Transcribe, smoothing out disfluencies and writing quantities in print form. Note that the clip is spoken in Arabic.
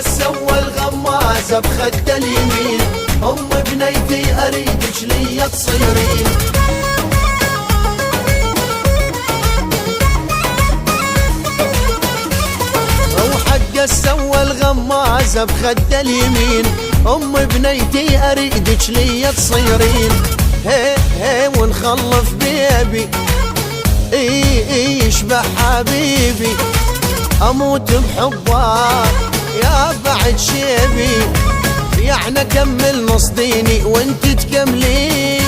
سوى الغمازة بخد اليمين، ام بنيتي اريدك ليا تصيرين. وحق سوى الغمازة بخد اليمين، ام بنيتي اريدك ليا تصيرين. هي هي ونخلف بيبي يشبه حبيبي، اموت بحبه يا بعد شيبي، يعني اكمل نص ديني وانت تكملين.